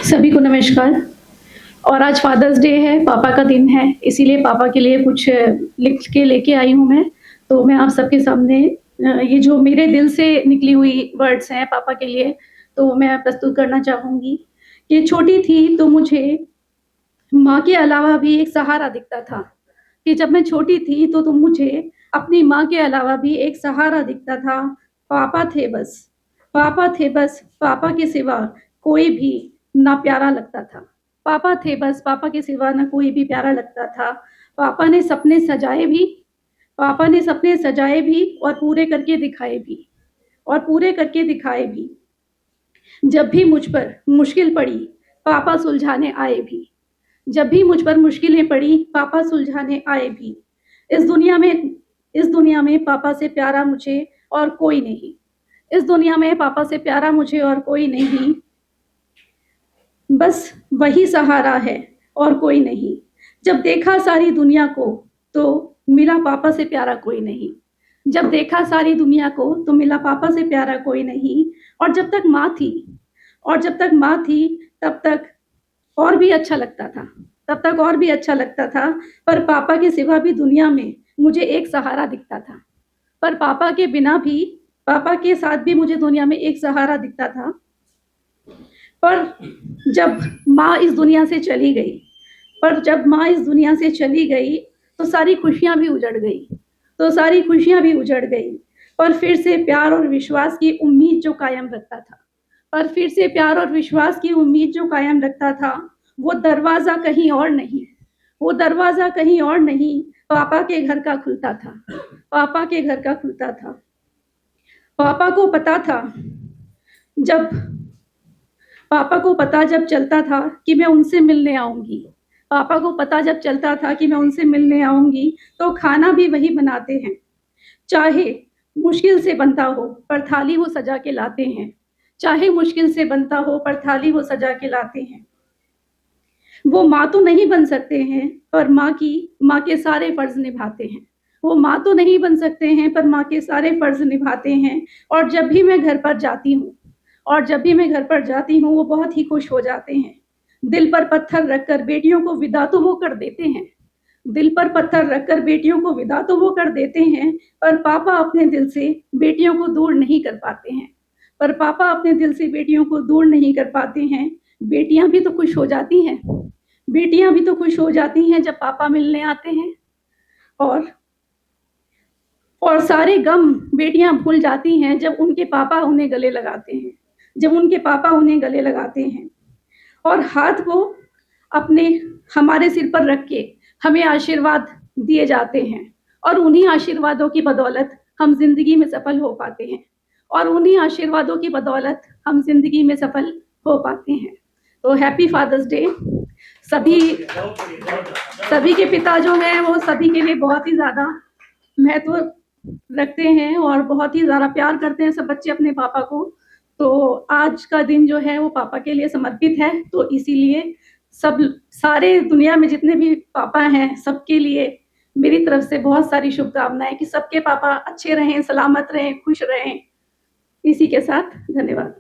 सभी को नमस्कार। और आज फादर्स डे है, पापा का दिन है, इसीलिए पापा के लिए कुछ लिख के लेके आई हूँ मैं। तो मैं आप सबके सामने ये जो मेरे दिल से निकली हुई वर्ड्स हैं पापा के लिए, तो मैं प्रस्तुत करना चाहूँगी कि छोटी थी तो मुझे माँ के अलावा भी एक सहारा दिखता था, कि जब मैं छोटी थी तो मुझे अपनी माँ के अलावा भी एक सहारा दिखता था। पापा थे बस, पापा थे बस, पापा के सिवा कोई भी ना प्यारा लगता था। पापा थे बस, पापा के सिवा ना कोई भी प्यारा लगता था। पापा ने सपने सजाए भी, पापा ने सपने सजाए भी और पूरे करके दिखाए भी, और पूरे करके दिखाए भी। जब भी मुझ पर मुश्किल पड़ी, पापा सुलझाने आए भी। जब भी मुझ पर मुश्किलें पड़ी, पापा सुलझाने आए भी। इस दुनिया में पापा से प्यारा मुझे और कोई नहीं। इस दुनिया में पापा से प्यारा मुझे और कोई नहीं। बस वही सहारा है और कोई नहीं। जब देखा सारी दुनिया को तो मिला पापा से प्यारा कोई नहीं। जब देखा सारी दुनिया को तो मिला पापा से प्यारा कोई नहीं। और जब तक माँ थी तब तक और भी अच्छा लगता था। पर पापा के सिवा भी दुनिया में मुझे एक सहारा दिखता था। पर पापा के बिना भी, पापा के साथ भी मुझे दुनिया में एक सहारा दिखता था। पर जब माँ इस दुनिया से चली गई तो सारी खुशियाँ भी उजड़ गई। पर फिर से प्यार और विश्वास की उम्मीद जो कायम रखता था, वो दरवाज़ा कहीं और नहीं, पापा के घर का खुलता था। पापा को पता जब चलता था कि मैं उनसे मिलने आऊँगी, तो खाना भी वही बनाते हैं। चाहे मुश्किल से बनता हो पर थाली वो सजा के लाते हैं। वो माँ तो नहीं बन सकते हैं पर माँ के सारे फर्ज निभाते हैं। और जब भी मैं घर पर जाती हूँ वो बहुत ही खुश हो जाते हैं। दिल पर पत्थर रखकर बेटियों को विदा तो वो कर देते हैं। पर पापा अपने दिल से बेटियों को दूर नहीं कर पाते हैं। बेटियां भी तो खुश हो जाती हैं जब पापा मिलने आते हैं। और सारे गम बेटियां भूल जाती हैं जब उनके पापा उन्हें गले लगाते हैं। और हाथ वो अपने हमारे सिर पर रख के हमें आशीर्वाद दिए जाते हैं। और उन्हीं आशीर्वादों की बदौलत हम जिंदगी में सफल हो पाते हैं। तो हैप्पी फादर्स डे। सभी के पिता जो हैं वो सभी के लिए बहुत ही ज़्यादा महत्व रखते हैं और बहुत ही ज़्यादा प्यार करते हैं सब बच्चे अपने पापा को। तो आज का दिन जो है वो पापा के लिए समर्पित है। तो इसीलिए सारे दुनिया में जितने भी पापा हैं सबके लिए मेरी तरफ से बहुत सारी शुभकामनाएं कि सबके पापा अच्छे रहें, सलामत रहें, खुश रहें। इसी के साथ धन्यवाद।